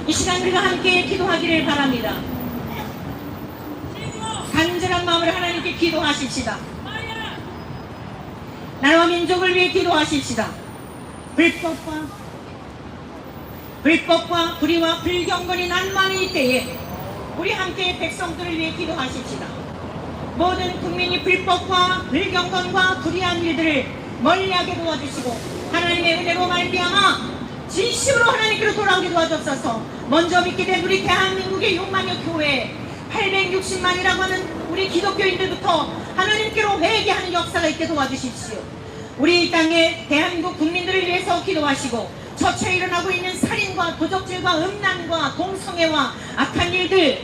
이 시간 우리가 함께 기도하기를 바랍니다. 간절한 마음으로 하나님께 기도하십시다. 나라와 민족을 위해 기도하십시다. 불법과 불의와 불경건이 난무하는 이때에 우리 함께 백성들을 위해 기도하십시다. 모든 국민이 불법과 불경건과 불의한 일들을 멀리하게 도와주시고 하나님의 은혜로 말미암아 진심으로 하나님께로 돌아오게 도와주옵소서. 먼저 믿게 된 우리 대한민국의 6만여 교회 860만이라고 하는 우리 기독교인들부터 하나님께로 회개하는 역사가 있게 도와주십시오. 우리 이 땅에 대한민국 국민들을 위해서 기도하시고 처처에 일어나고 있는 살인과 도적질과 음란과 공성애와 악한 일들,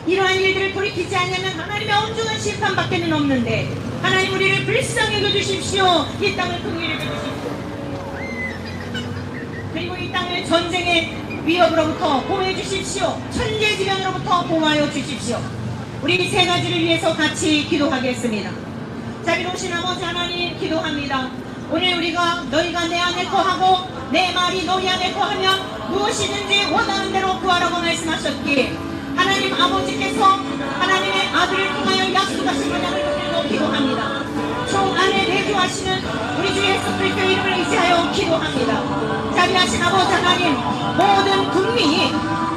이러한 일들을 돌이키지 않으면 하나님의 엄중한 심판밖에는 없는데 하나님 우리를 불쌍히 여겨주십시오. 이 땅을 긍휼히 여겨주십시오. 그리고 이 땅을 전쟁의 위협으로부터 보호해 주십시오. 천재지변으로부터 보호하여 주십시오. 우리 세 가지를 위해서 같이 기도하겠습니다. 자비로우신 아버지 하나님 기도합니다. 오늘 우리가 너희가 내 안에 거하고 내 말이 너희 안에 거하면 무엇이든지 원하는 대로 구하라고 말씀하셨기에 하나님 아버지께서 하나님의 아들을 통하여 약속하신 언약을 붙들고 기도합니다. 총 안에 내주하시는 우리 주 예수 그리스도의 이름을 의지하여 기도합니다. 자비하신 아버지 하나님, 모든 국민이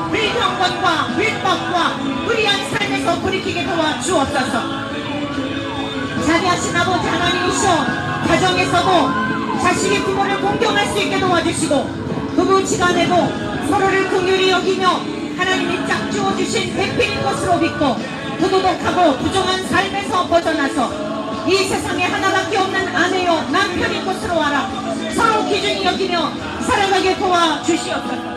불경건과 불법과 불의한 삶에서 돌이키게 도와주옵소서. 자비하신 아버지 하나님이시여, 가정에서도 자식의 부모를 공경할 수 있게 도와주시고 부부지간에도 서로를 긍휼히 여기며 하나님이 짝지어 주신 배필인 것으로 믿고 부도덕하고 부정한 삶에서 벗어나서 이 세상에 하나밖에 없는 아내요 남편인 것으로 알아 서로 기준히 여기며 살아가게 도와주시옵소서.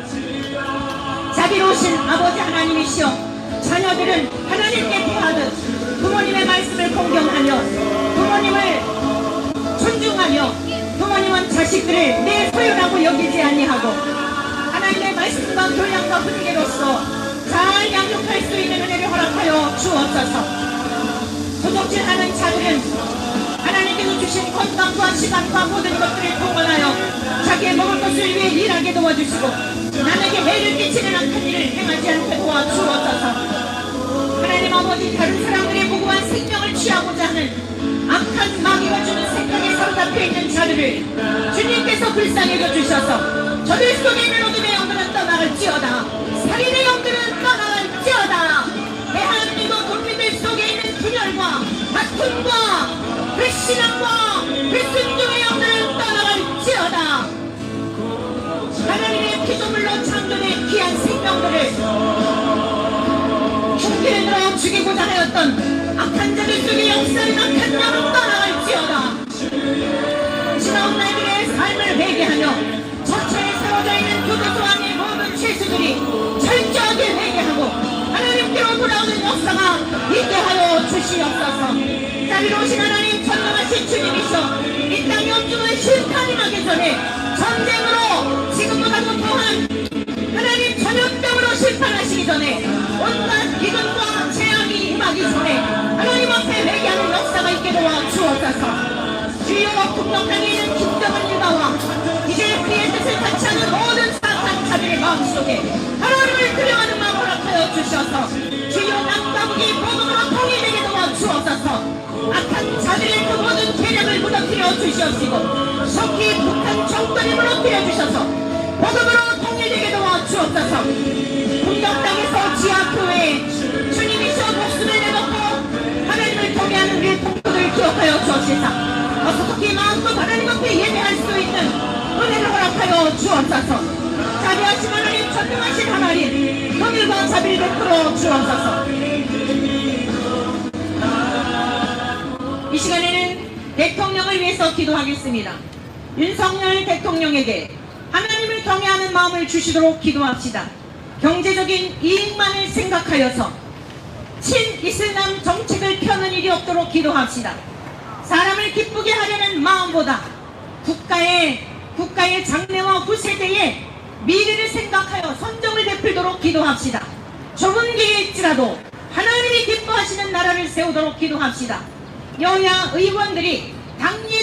자비로우신 아버지 하나님이시여, 자녀들은 하나님께 대하듯 부모님의 말씀을 공경하며 부모님을 존중하며 부모님은 자식들을 내 소유라고 여기지 아니하고 하나님의 말씀과 교양과 분위기로서 잘 양육할 수 있는 은혜를 허락하여 주옵소서. 도둑질하는 자들은 하나님께서 주신 건강과 시간과 모든 것들을 동원하여 자기의 먹을 것을 위해 일하게 도와주시고 남에게 해를 끼치는 악한 일을 행하지 않게 도와주옵소서. 하나님 아버지, 다른 사람들의 무고한 생명을 취하고자 하는 악한 마귀가 주는 생각에 사로잡혀 있는 자들을 주님께서 불쌍히 여겨주셔서 저들 속에 있는 어둠의 영들은 떠나갈지어다. 살인의 영들은 떠나갈지어다. 대한민국 국민들 속에 있는 분열과 다툼과 불신앙과 불순종의 영들은 떠나갈지어다. 하나님의 피조물로 창조된 귀한 생명들을 흉기를 들어 죽이고자 하였던 악한 자들 속의 역사는 악한 영은 떠나갈지어다. 지나온 날들의 삶을 회개하며 처처에 세워져 있는 교도소안의 모든 죄수들이 철저하게 회개하고 하나님께로 돌아오는 역사가 있게 하여 주시옵소서. 자비로우신 하나님, 전능하신 주님이셔 이 땅에 엄중한 심판이 나기 전에 전쟁으로 지금보다도 더한 하나님 전염병으로 심판하시기 전에 온갖 기근과 재앙이 임하기 전에 하나님 앞에 회개하는 역사가 있게 도와주옵소서. 주여, 북녘 땅에 있는 김정은 유다와 이제 그의 뜻을 같이 하는 모든 사탄 자들의 마음속에 하나님을 두려워하는 마음을 허락하여 주셔서 주여, 남과 북이 복음으로 통일되게 도와주옵소서. 악한 자들의 그 모든 계략을 무너뜨려 주시옵시고 속히 북한 정권이 무너뜨려 주셔서 복음으로 통일되게 도와주옵소서. 북녘 땅에서 지하교회에 주님이셔 목숨을 내놓고 하나님을 경외하는 우리 동포들을 기억하여 주옵시사. 어떻게 마음껏 하나님 앞에 예배할 수 있는 은혜를 허락하여 주옵소서. 자비하신 하나님, 전능하신 하나님, 긍휼과 자비를 베풀어 주옵소서. 이 시간에는 대통령을 위해서 기도하겠습니다. 윤석열 대통령에게 하나님을 경외하는 마음을 주시도록 기도합시다. 경제적인 이익만을 생각하여서 친이슬람 정책을 펴는 일이 없도록 기도합시다. 사람을 기쁘게 하려는 마음보다 국가의 장래와 후세대의 미래를 생각하여 선정을 베풀도록 기도합시다. 좁은 길일지라도 하나님이 기뻐하시는 나라를 세우도록 기도합시다. 여야 의원들이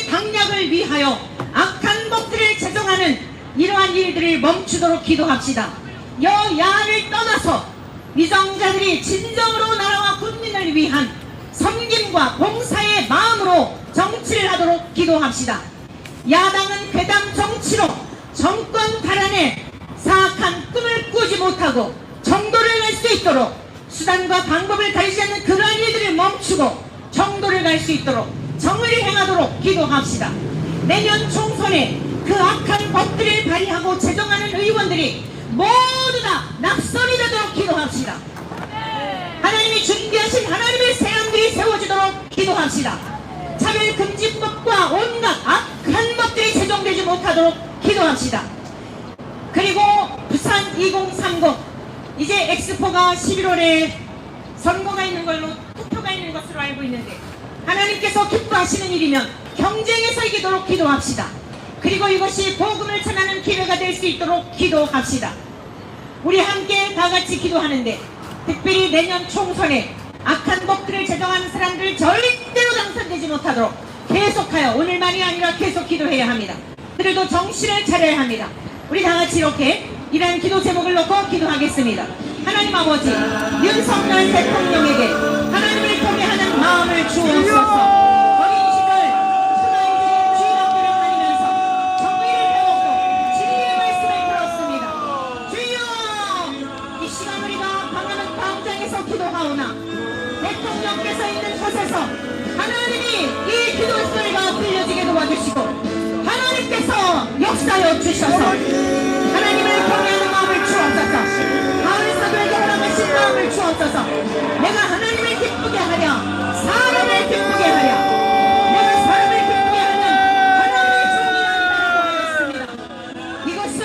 당략을 위하여 악한 법들을 제정하는 이러한 일들을 멈추도록 기도합시다. 여야를 떠나서 위정자들이 진정으로 나라와 국민을 위한 섬김과 봉사의 마음으로 정치를 하도록 기도합시다. 야당은 괴담 정치로 정권 발안에 사악한 꿈을 꾸지 못하고 정도를 갈 수 있도록 수단과 방법을 가리지 않는 그러한 일들을 멈추고 정도를 갈 수 있도록 정의를 행하도록 기도합시다. 내년 총선에 그 악한 법들을 발의하고 제정하는 의원들이 모두 다 낙선이 되도록 기도합시다. 하나님이 준비하신 하나님의 세상들이 세워지도록 기도합시다. 차별금지법과 온갖 악한 법들이 제정되지 못하도록 기도합시다. 그리고 부산 2030 이제 엑스포가 11월에 선거가 있는 걸로 투표가 있는 것으로 알고 있는데 하나님께서 기뻐하시는 일이면 경쟁에서 이기도록 기도합시다. 그리고 이것이 복음을 전하는 기회가 될 수 있도록 기도합시다. 우리 함께 다 같이 기도하는데 특별히 내년 총선에 악한 법들을 제정하는 사람들 절대로 당선되지 못하도록 계속하여 오늘만이 아니라 계속 기도해야 합니다. 그래도 정신을 차려야 합니다. 우리 다 같이 이렇게 이러한 기도 제목을 놓고 기도하겠습니다. 하나님 아버지, 윤석열 대통령에게 하나님을 통해 하는 마음을 주옵소서. 대통령께서 있는 곳에서 하나님이 이 기도 소리가 들려지게 도와주시고 하나님께서 역사여 주셔서 하나님을 경외하는 마음을 주옵소서. 마을 사도에게 허락하신 마음을 주옵소서. 내가 하나님을 기쁘게 하랴 사람을 기쁘게 하랴 내가 사람을 기쁘게 하는 하나님의 종이란다고 하였습니다. 이것은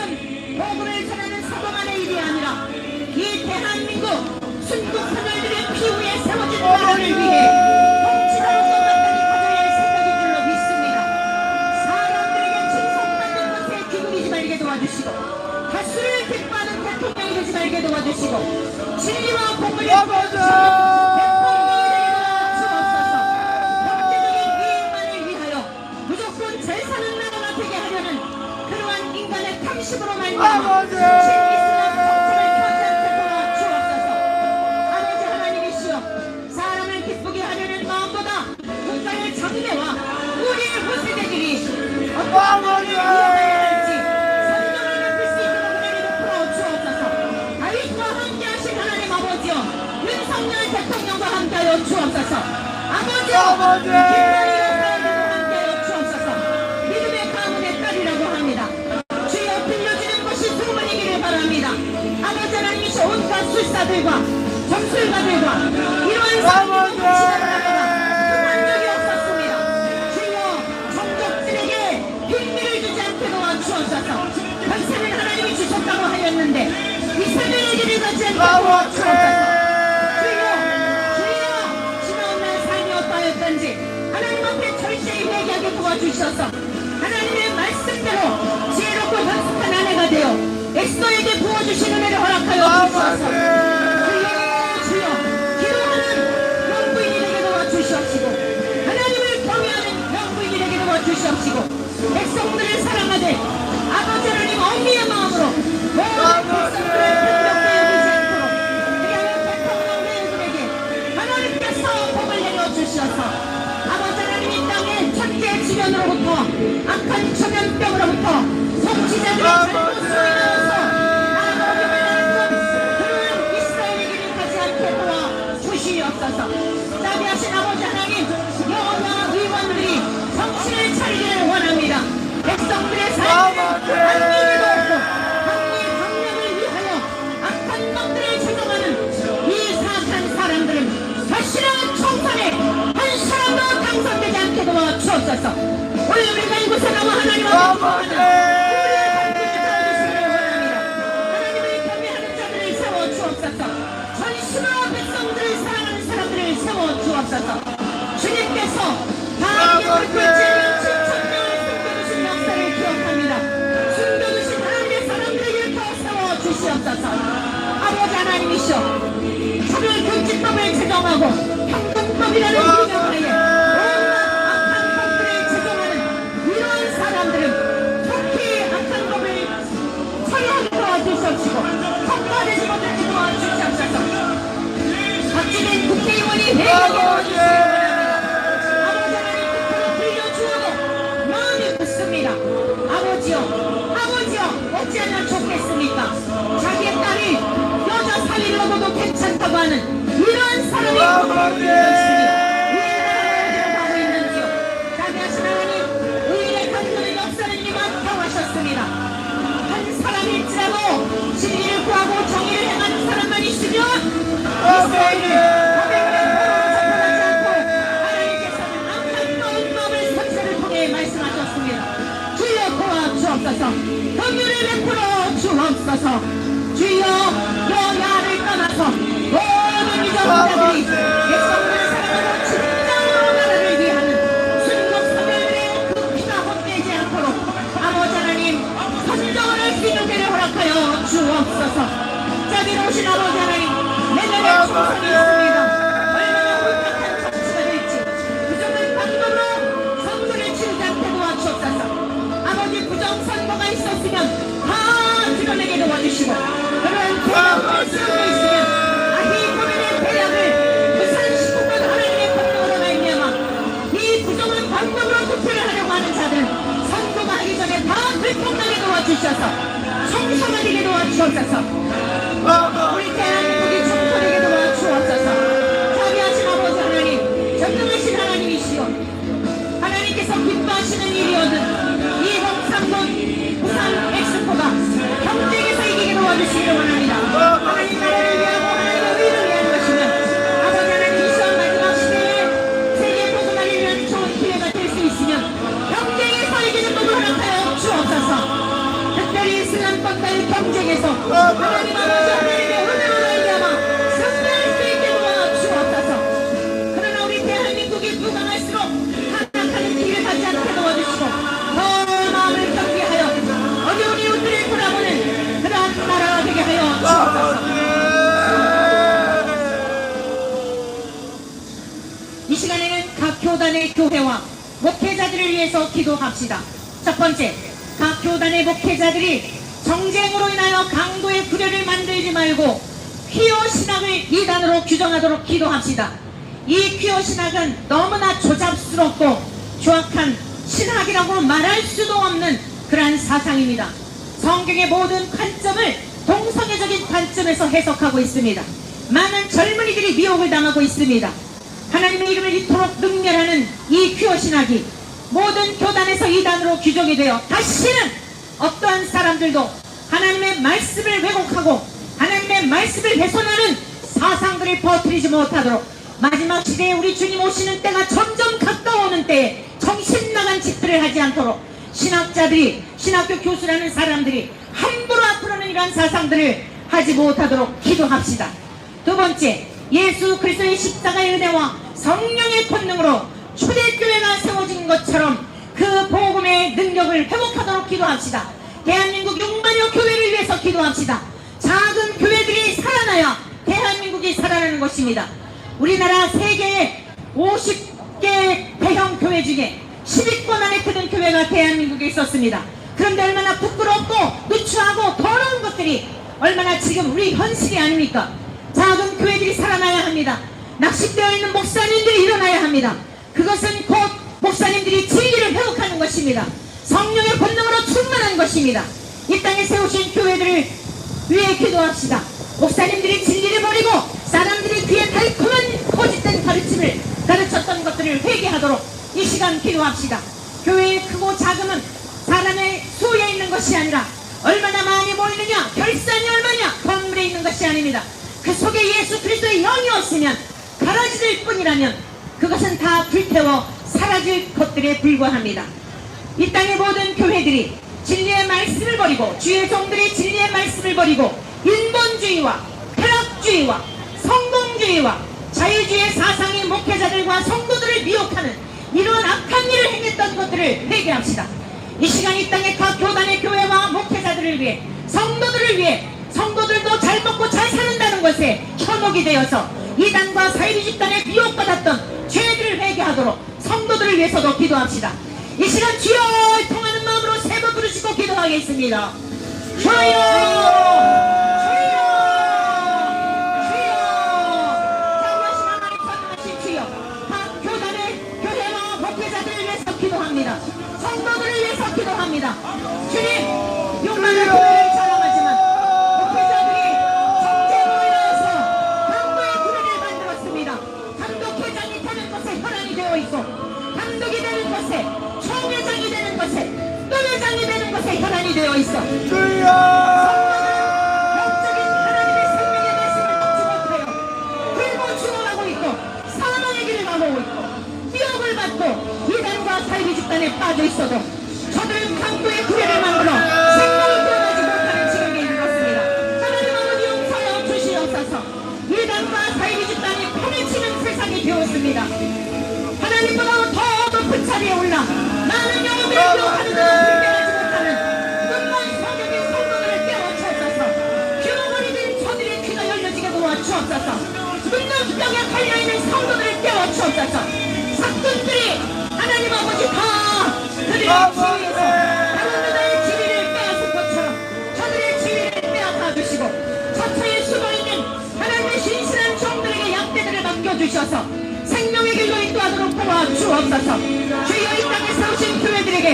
복음을 전하는 사도만의 일이 아니라 이 대한민국 순국 하늘들의 피 위에 세워진 나라를 위해 통치자로서 마땅히 가져야 할 생각인 줄로 믿습니다. 사람들에게 칭송받는 것에 기울이지 말게 도와주시고 다수를 기뻐하는 대통령이 되지 말게 도와주시고 진리와 공의를 보여주시는 대통령이 되게 도와주옵소서. 경제적인 이익만을 위하여 무조건 잘 사는 나라가 되게 하려는 그러한 인간의 탐심으로 말미암아 진리스러운 정책을 펴지 않게 도와주옵소서. 아버지 하나님이시여 사람을 기쁘게 하려는 마음보다 국가의 장래와 우리의 후세대들이 어떤 위험을 할지 성령을 맡을 수 있도록 은혜를 베풀어 주옵소서. 다윗과 함께하신 하나님 아버지여 윤석열 대통령과 함께하여 주옵소서. 아버지여 김건희와 함께하여 주옵소서. 믿음의 가문의 딸이라고 합니다. 주여 들려주는 것이 소문이기를 바랍니다. 아버지 하나님이시 온갖 술사들과 점술가들과 이러한 사람들과 지나가다가 그만 적이 없었습니다. 주여 종족들에게 흉미를 주지 않게 도와주옵소서. 권세는 하나님이 주셨다고 하였는데 이세대의 길을 가지 않게 도와주옵소서. 주여 지나온 날 삶이 어떠하였던지 하나님 앞에 절실히 회개하게 도와주셔서 하나님의 말씀대로 지혜롭고 현숙한 아내가 되어 엑소에게 부어주신 은혜를 허락하여 주셔서 주여 기도하는 영부인이 되게 도와주시옵시고 하나님을 경외하는 영부인이 되게 도와주시옵시고 백성들을 사랑하되 아버지 하나님 엄미의 마음으로 모든 백성들을 편협하게 여기지 않도록 그리하여 대통령 대우들에게 하나님께서 복을 내려주셔서 아버지 하나님 이 땅의 천재 지변으로부터 악한 초면병으로부터 성취자들의 잘못으로 인하여서 어려움을 당하는 그러한 이스라엘의 길을 가지 않게 도와주시옵소서. 자비하신 아버지 하나님 여야 의원들이 정신을 차리기를 원합니다. 백성들의 삶을 한민이 돕고 한미 강령을 위하여 악한 것들을 제정하는 이 사악한 사람들은 다시는 총선에 한 사람도 당선되지 않게 도와주옵소서. 오늘 우리가 이곳에 나와 하나님 앞에 구하는 우리의 삶을 원합니다. 하나님을 경외하는 자들을 세워주옵소서. 전심으로 백성들을 사랑하는 사람들을 세워주옵소서. 주님께서 다 이렇게 펼치는 7,000명을 숨겨두신 역사를 기억합니다. 숨겨두신 하나님의 사람들을 일으켜 세워주시옵소서. 아버지 하나님이시여 차별금지법을 제정하고 평등법이라는 유명하에 온갖 악한 법들을 제정하는 이러한 사람들은 특히 악한 법을 처리하게 도와주시옵시고 구하는 이러한 사람이 하고 있는지요. 자비하신 하나님, 의의 강도의 역사를 맡겨하셨습니다. 한 사람일지라도 진리를 구하고 정의를 행하는 사람만 있으면 이스라엘을 재판하지 않고 하나님께서는 악한 마음 마음을 선체를 통해 말씀하셨습니다. 주여 도와주옵소서. 긍휼을 베풀어 주옵소서. 주여 여야를 떠나서 모든 이전자들이 백성들을 사랑하고 진정으로 나라를 위하는 순국사별의 그 피가 헛되지 않도록 아버지 하나님 선정을 기도되를 허락하여 주옵소서. 자비로우신 아버지 하나님, 내년에 총선이 있습니다. 얼마나 울적한 정치가 될지 부정한 방법으로 선거를 치르지 않게 도와주옵소서. 아버지 부정선거가 있었으면 다 드러내게 도와주시고, 그런 대략을 세우고 있으면 아히 고민의 대략을 부산 19번 하나님의 법령으로 말미암아 이 부정한 방법으로 투표를 하려고 하는 자들 선거가 하기 전에 다 들통나게 도와주셔서 청소하게 도와주옵소서. 우리 대한민국이 청소하게 도와주옵소서. 자비하신 아버지 하나님, 전능하신 하나님이시오. 하나님께서 기뻐하시는 일이거든 이 홍상군 부산 엑스포가 경쟁에서 이기게 도와주시기를 원합니다. 하나님 나라를 위하고 하나님의 의를 위한 것이면 아버지 하나님 이 시간 마지막 시대에 세계 복음화를 위한 좋은 기회가 될 수 있으면 경쟁에서 이기는 법을 허락하여 주옵소서. 특별히 슬람권과의 경쟁에서 하나님 아버지 하나님의 은혜로 말미암아 승리할 수 있게 도와주옵소서. 그러나 우리 대한민국이 부강할수록 타락하는 길을 가지 않게 도와주시고 더 마음을 경계하여 어려운 이웃들을 돌아보는 그러한 나라가 되게 하여 주옵소서. 이 시간에는 각 교단의 교회와 목회자들을 위해서 기도합시다. 첫 번째, 각 교단의 목회자들이 정쟁으로 인하여 강도의 구려를 만들지 말고 퀴어 신학을 이단으로 규정하도록 기도합시다. 이 퀴어 신학은 너무나 조잡스럽고 조악한 신학이라고 말할 수도 없는 그러한 사상입니다. 성경의 모든 관점을 동성애적인 관점에서 해석하고 있습니다. 많은 젊은이들이 미혹을 당하고 있습니다. 하나님의 이름을 이토록 능멸하는 이 퀴어 신학이 모든 교단에서 이단으로 규정이 되어 다시는 어떠한 사람들도 하나님의 말씀을 왜곡하고 하나님의 말씀을 훼손하는 사상들을 퍼뜨리지 못하도록 마지막 시대에 우리 주님 오시는 때가 점점 가까워오는 때에 정신나간 짓들을 하지 않도록 신학자들이, 신학교 교수라는 사람들이 함부로 앞으로는 이러한 사상들을 하지 못하도록 기도합시다. 두 번째, 예수 그리스도의 십자가의 은혜와 성령의 권능으로 초대교회가 세워진 것처럼 그 복음의 능력을 회복하도록 기도합시다. 대한민국 6만여 교회를 위해서 기도합시다. 작은 교회들이 살아나야 대한민국이 살아나는 것입니다. 우리나라 세계의 50개 대형 교회 중에 10위권 안에 드는 교회가 대한민국에 있었습니다. 그런데 얼마나 부끄럽고 누추하고 더러운 것들이 얼마나 지금 우리 현실이 아닙니까? 작은 교회들이 살아나야 합니다. 낚시되어 있는 목사님들이 일어나야 합니다. 그것은 곧 목사님들이 진리를 회복하는 것입니다. 성령의 본능으로 충만한 것입니다. 이 땅에 세우신 교회들을 위해 기도합시다. 목사님들이 진리를 버리고 사람들이 귀에 달콤한 거짓된 가르침을 가르쳤던 것들을 회개하도록 이 시간 기도합시다. 교회의 크고 작음은 사람의 수에 있는 것이 아니라 얼마나 많이 모이느냐, 결산이 얼마냐, 건물에 있는 것이 아닙니다. 그 속에 예수 그리스도의 영이 없으면 가라지될 뿐이라면 그것은 다 불태워 사라질 것들에 불과합니다. 이 땅의 모든 교회들이 진리의 말씀을 버리고 주의 종들이 진리의 말씀을 버리고 인본주의와 쾌락주의와 성공주의와 자유주의의 사상의 목회자들과 성도들을 미혹하는 이러한 악한 일을 행했던 것들을 회개합시다. 이 시간 이 땅의 각 교단의 교회와 목회자들을 위해 성도들을 위해 성도들도 잘 먹고 잘 사는다는 것에 현혹이 되어서 이단과 사이비 집단에 미혹받았던 죄들을 회개하도록 성도들을 위해서도 기도합시다. 이 시간 주여 통하는 마음으로 세 번 부르시고 기도하겠습니다. 주여, 주여, 주여. 자비하신 하나님, 전능하신 주여, 각 교단의 교회와 목회자들을 위해서 기도합니다. 성도들을 위해서 기도합니다. 주님, 6만의 교회를 자랑하지만 목회자들이 정쟁으로 인하여서 강도의 떨어져 있어도 저들은 강도의 구례를 만들어 생명이 깨어나지 못하는 지경에 이르렀습니다. 하나님 아버지 용서하여 주시옵소서. 이단과 사이비 집단이 판을 치는 세상이 되었습니다. 하나님보다 더 높은 자리에 올라 많은 영혼을 기억하는 자가 분별하지 못하는 눈먼 성경의 성도들을 깨워주옵소서. 귀어버리는 저들의 귀가 열려지게 도와주옵소서. 눈눈병에 걸려있는 성도들을 깨워주옵소서. 사꾼들이 하나님 아버지 다 그들의 지위에서 다른 누나의 지위를 빼앗은 것처럼 저들의 지위를 빼앗아 주시고 처처에 숨어있는 하나님의 신실한 종들에게 약대들을 맡겨주셔서 생명의 길로 인도하도록 도와주옵소서. 주여 이 땅에 세우신 교회들에게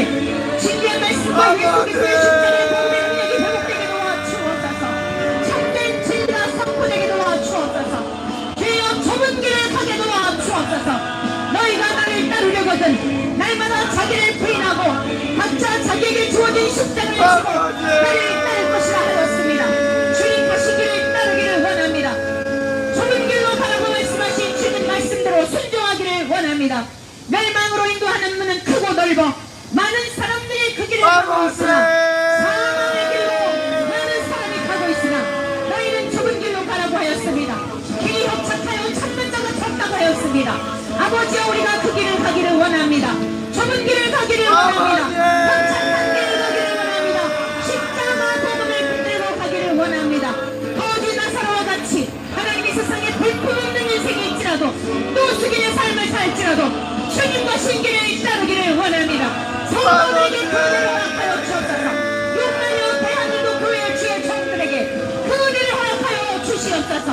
진리한 말씀과 예수 그리스도의 십자가의 복음의 능력이 회복되게 도와주옵소서. 참된 진리가 선포되게 도와주옵소서. 주여 좁은 길을 가게 도와주옵소서. 너희가 나를 따르려거든 날마다 자기를 부인하고 각자 자기에게 주어진 십자가를 지고 나를 따를 것이라 하였습니다. 주님 가시기를 따르기를 원합니다. 좁은 길로 가라고 말씀하신 주님 말씀대로 순종하기를 원합니다. 멸망으로 인도하는 문은 크고 넓어 많은 사람들이 그 길을 가고 있으나 사망의 길로 많은 사람이 가고 있으나 너희는 좁은 길로 가라고 하였습니다. 길이 협착하여 찾는 자가 찾다고 하였습니다. 아버지여 우리가 그 길을 가기를 원합니다. 좁은 길을 가기를 원합니다. 협착한 길을 가기를 원합니다. 십자가 복음을 붙들고 가기를 원합니다. 거지 나사로와 같이 하나님이 세상에 볼품없는 인생이 있지라도 또 숙인의 삶을 살지라도 주님과 신기를 따르기를 원합니다. 성도들에게 그 은혜를 허락하여 주옵소서. 용나여 대한민국 교회 주의 종들에게 그 은혜를 허락하여 주시옵소서.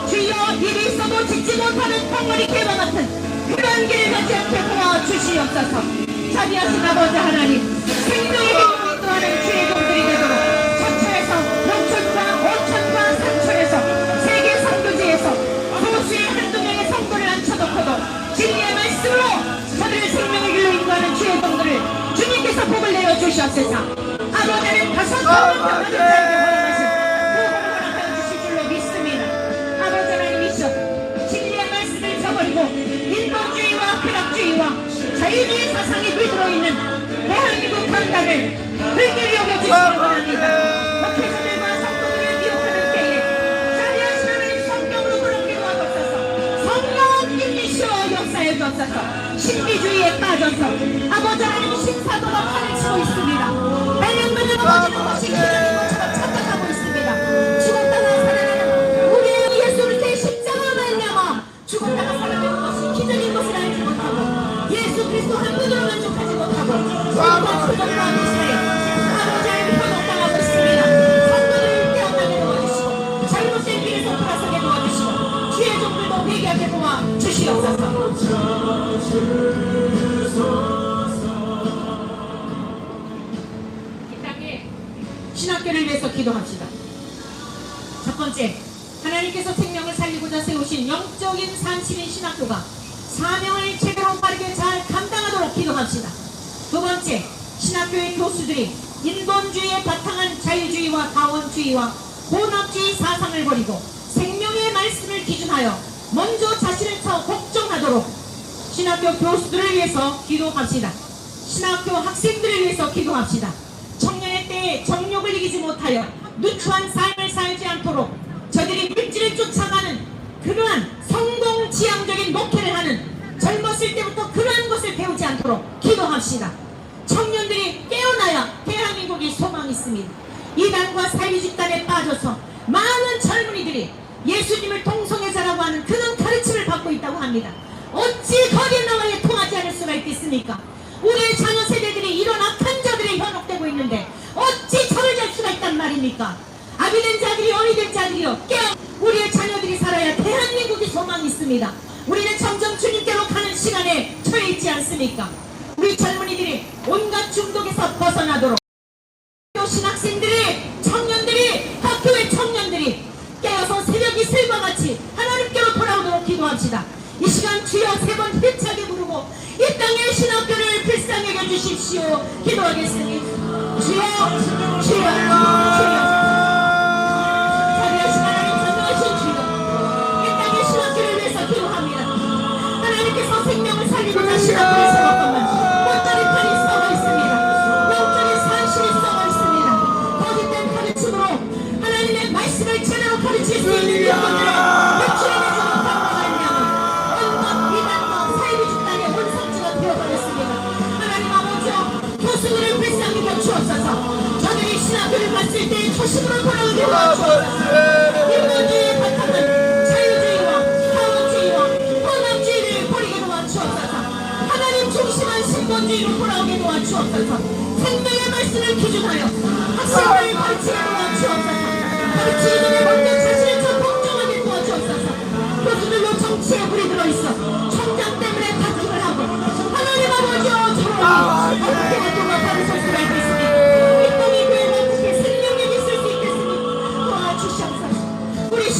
주여 일이 있어도 짓지 못하는 덩어리 개와 같은 그런 길을 가지 않게 도와주시옵소서. 자비하신 아버지 하나님 생명의 길로 인도하는 주의 종들이 되도록 천천에서 농촌과 어촌과 산촌에서 세계 선교지에서 소수의 한두 명의 성도를 앉혀놓고도 진리의 말씀으로 저들을 생명의 길로 인도하는 주의 종들을 주님께서 복을 내어주시옵소서. 아버지는 다섯 번을 받은 자에게 허락하신 그 복을 허락하여 주실 줄로 믿습니다. 아버지 하나님이시여 진리의 말씀을 저버리고 인본주의와 쾌락주의와 자유주의 사상이 물들어있는 대한민국 강단을 불길히 여겨주시기 원합니다. 목회자들과 성도들을 미혹하는 때에 자비하신 하나님 성경으로 그렇게 도와주옵소서. 성령 인리시오 역사해 주옵소서. 신비주의에 빠져서 아버지 하나님 신사도가 판을 치고 있습니다. 발령들을 넘어지는 것이 기다리는 것처럼 착각하고 있습니다. 죽었다가 살아나는 우리의 예수 그리스도의 십자가 말미암아 죽었다가 살아나는 것이 기적인 것을 알지 못하고 예수 그리스도 한 분으로 만족하지 못하고 우리가 부정하는 시대에 아버지 하나님 현혹당하고 있습니다. 성도들을 깨어나게 도와주시고 잘못된 길에서 돌아서게 도와주시고 주의 종들도 회개하게 도와주시옵소서. 이 땅에 신학교를 위해서 기도합시다. 첫 번째, 하나님께서 생명을 살리고자 세우신 영적인 산실인 신학교가 사명을 제대로 빠르게 잘 감당하도록 기도합시다. 두 번째, 신학교의 교수들이 인본주의에 바탕한 자유주의와 다원주의와 혼합주의 사상을 버리고 생명의 말씀을 기준하여 먼저 자신을 쳐 복종하도록 신학교 교수들을 위해서 기도합시다. 신학교 학생들을 위해서 기도합시다. 청년의 때에 정욕을 이기지 못하여 누추한 삶을 살지 않도록 저들이 물질을 쫓아가는 그러한 성공지향적인 목회를 하는 젊었을 때부터 그러한 것을 배우지 않도록 기도합시다. 청년들이 깨어나야 대한민국이 소망이 있습니다. 이단과 사회 집단에 빠져서 많은 젊은이들이 예수님을 동성애자라고 하는 그런 가르침을 받고 있다고 합니다. 어찌 거기에 나와야 통하지 않을 수가 있겠습니까? 우리의 자녀 세대들이 이런 악한 자들에 현혹되고 있는데 어찌 저를 잘 수가 있단 말입니까? 아비된 자들이 어리된 자들이요 깨어 우리의 자녀들이 살아야 대한민국이 소망이 있습니다. 우리는 점점 주님께로 가는 시간에 처해 있지 않습니까? 우리 젊은이들이 온갖 중독에서 벗어나도록 신학생들이 청년들이 학교의 청년들이 깨어서 새벽 이슬과 같이 하나님께로 돌아오도록 기도합시다. 이 시간 주여 세 번 힘차게 부르고 이 땅의 신학교를 불쌍히 여겨주십시오. 기도하겠습니다. 주여 주여 주여 자비하신 하나님 전능하신 주여 이 땅의 신학교를 위해서 기도합니다. 하나님께서 생명을 살리고자 신학교를 세웠건만 꽃다리 판이 썩어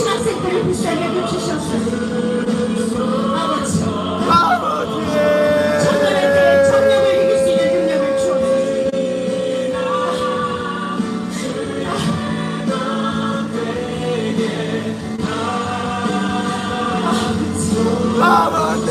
신학생들을 불쌍히 여겨주셔서 아버지 천년의 정력을 이길 수 있는 능력을 주옵소서. 아버지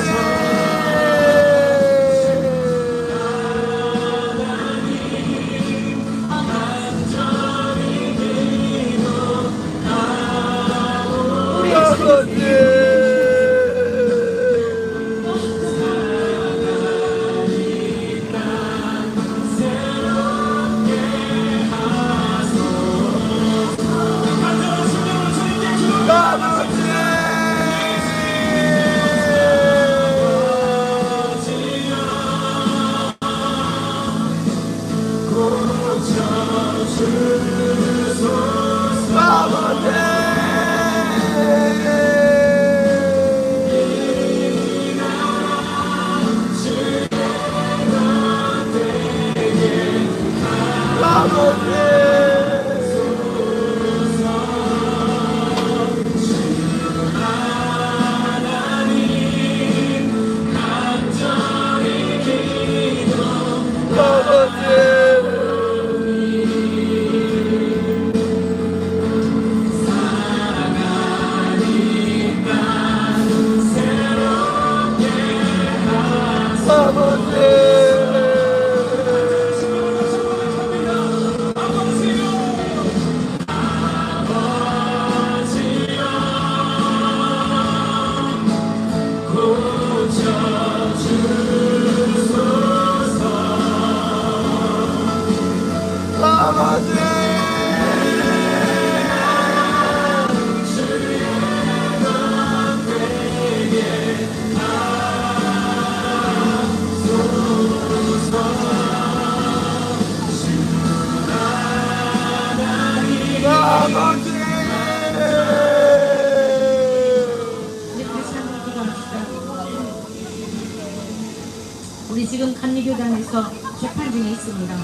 우리 지금 감리교단에서 재판 중에 있습니다.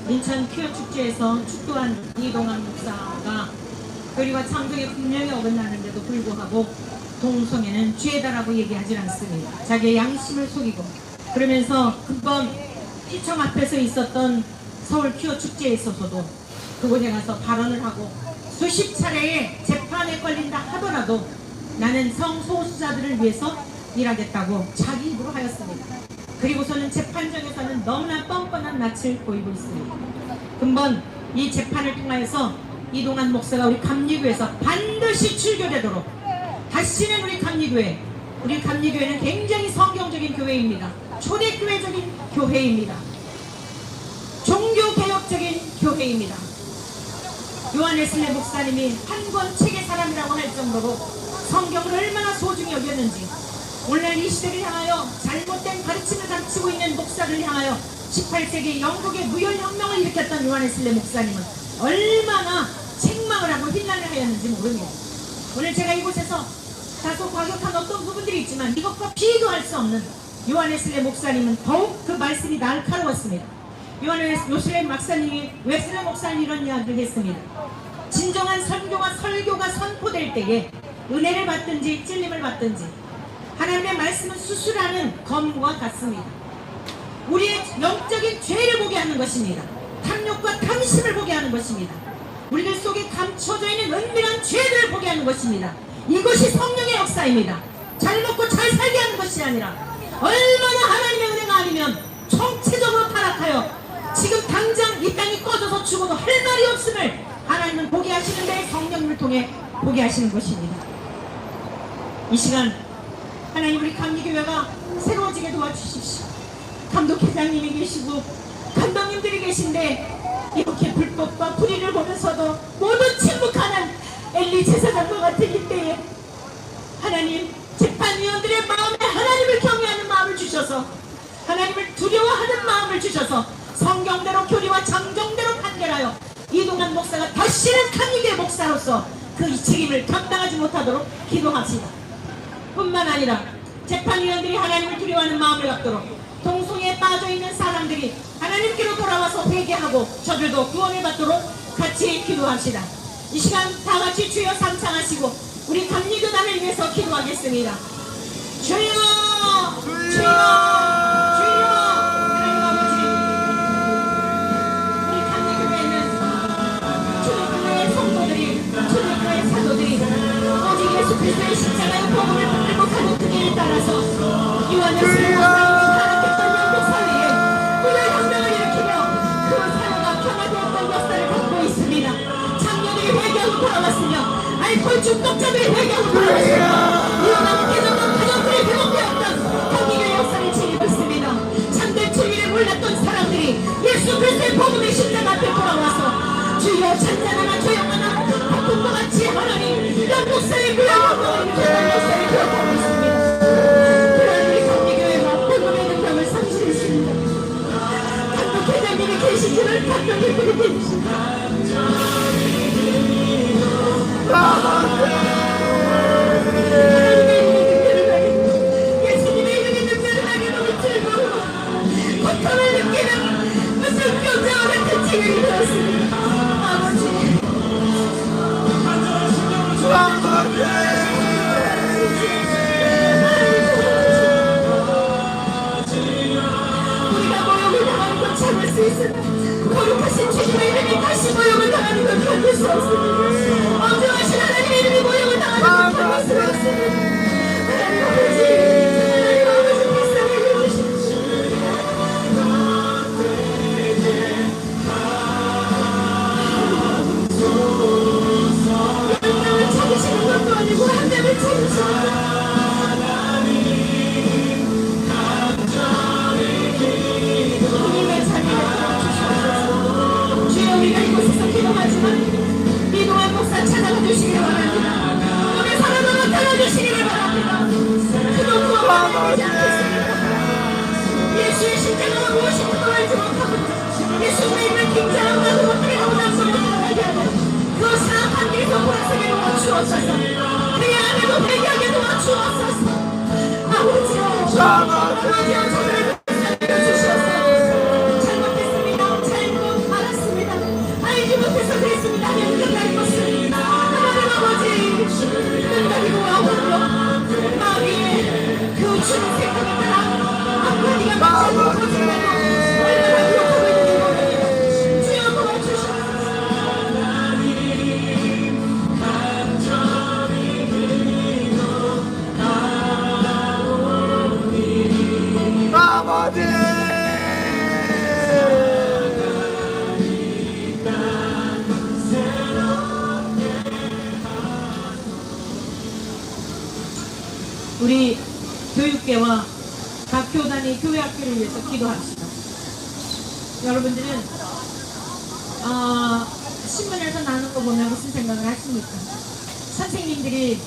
인천 퀴어 축제에서 축도한 이동환 목사가 교리와 창조에 분명히 어긋나는데도 불구하고 동성애는 죄다라고 얘기하지 않습니다. 자기의 양심을 속이고 그러면서 금번 시청 앞에서 있었던 서울 퀴어 축제에 있어서도 그곳에 가서 발언을 하고 수십 차례의 재판에 걸린다 하더라도 나는 성소수자들을 위해서 일하겠다고 자기 입으로 하였습니다. 그리고서는 재판정에서는 너무나 뻔뻔한 낯을 보이고 있습니다. 금번 이 재판을 통하여서 이동환 목사가 우리 감리교회에서 반드시 출교되도록 다시는 우리 감리교회는 굉장히 성경적인 교회입니다. 초대교회적인 교회입니다. 종교개혁적인 교회입니다. 요한 웨슬리 목사님이 한 권 책의 사람이라고 할 정도로 성경을 얼마나 소중히 여겼는지 오늘날 이 시대를 향하여 잘못된 가르침을 가르치고 있는 목사를 향하여 18세기 영국의 무혈혁명을 일으켰던 요한 웨슬리 목사님은 얼마나 책망을 하고 힐난을 하였는지 모릅니다. 오늘 제가 이곳에서 다소 과격한 어떤 부분들이 있지만 이것과 비교할 수 없는 요한 웨슬리 목사님은 더욱 그 말씀이 날카로웠습니다. 요한 웨슬리 목사님이 이런 이야기를 했습니다. 진정한 선교와 설교가 선포될 때에 은혜를 받든지 찔림을 받든지 하나님의 말씀은 수술하는 검과 같습니다. 우리의 영적인 죄를 보게 하는 것입니다. 탐욕과 탐심을 보게 하는 것입니다. 우리들 속에 감춰져 있는 은밀한 죄들을 보게 하는 것입니다. 이것이 성령의 역사입니다. 잘 먹고 잘 살게 하는 것이 아니라 얼마나 하나님의 은혜가 아니면 총체적으로 타락하여 지금 당장 이 땅이 꺼져서 죽어도 할 말이 없음을 하나님은 보게 하시는데 성령을 통해 보게 하시는 것입니다. 이 시간 하나님 우리 감리교회가 새로워지게 도와주십시오. 감독회장님이 계시고 감독님들이 계신데 이렇게 불법과 불의를 보면서도 모두 침묵하는 엘리 제사장과 같은 이때에 하나님 재판위원들의 마음에 하나님을 경외하는 마음을 주셔서 하나님을 두려워하는 마음을 주셔서 성경대로 교리와 장정대로 판결하여 이동환 목사가 다시는 감리교회 목사로서 그 책임을 감당하지 못하도록 기도합시다. 뿐만 아니라 재판위원들이 하나님을 두려워하는 마음을 갖도록 동성애에 빠져있는 사람들이 하나님께로 돌아와서 회개하고 저들도 구원을 받도록 같이 기도합시다. 이 시간 다 같이 주여 삼창하시고 우리 감리교단을 위해서 기도하겠습니다. 주여 주여 주여 하나님 아버지, 우리 감리교회는 초대교회의 성도들이, 초대교회의 사도들이 오직 예수 그리스도의 십자가의 복음을 붙들고 가는 그 길을 따라서 유한의 가락했던 영국 사회에 구별혁명을 일으키며 그 사회가 평화되었던 역사를 갖고 있습니다. 장녀들이 회개하고 돌아왔으며 알코올 중독자들이 회개하고 돌아왔으며 유한한 깨졌던 가정들이 회복되었던 경기의 역사를 지니고 있습니다. 참된 진리를 몰랐던 사람들이 예수 그리스도의 복음의 십자가 앞에 돌아와서 주여 찬양하나 조용하나 바쁜것 같이 하나님 영국사의 구별혁명을 일으키는 역사를 기억하고 있습니다. 회장님이 계시지를 감독님들이 계십니다. 예수님의 이름이 능력을 하게 너무 즐거워 고통을 느끼는 무슨 병자와 같은 지경이 되었습니다. 아버지 참을 수 있으나 거룩하신 주님의 이름이 다시 모욕을 당하는 걸 견딜 수 없습니다. 엄정하신 하나님의 이름이 모욕을 당하는 걸 견딜 수 없습니다. 하나님 아버지, 하나님 아버지 불쌍히 여겨주십시오. 영광을 찾으시는 것도 아니고 한량을 찾으시는 우리가 이곳에서 기도하지만 이동환 목사 찾아가 주시기를 바랍니다. 우리 사랑으로 달아주시기를 바랍니다. 그도 구원받지 않겠습니다. 예수의 십자가가 무엇인지도 알지 못하고 예수의 이름을 긴장하고 어떻게 나오나서 못하게 하는 그 사악한 길도 보라색에 도와주옵소서. 그의 안에도 회개하게 도와주옵소서. 아버지여 아버지여 저를 살려주시옵소서. 알지 못해서 그랬습니다. 하나님 날 것을 하나님 아버지 끝나기고 아버지요 마귀의 그 주는 생각에 따라 앞가니가 맞지 않고 거짓말로 얼마나 기억하고 있는 거예요. 주여 도와주시옵소서. 아버지 우리 교육계와 각 교단이 교회 학교를 위해서 기도합시다. 여러분들은 신문에서 나오는 거 보면 무슨 생각을 하십니까? 선생님들이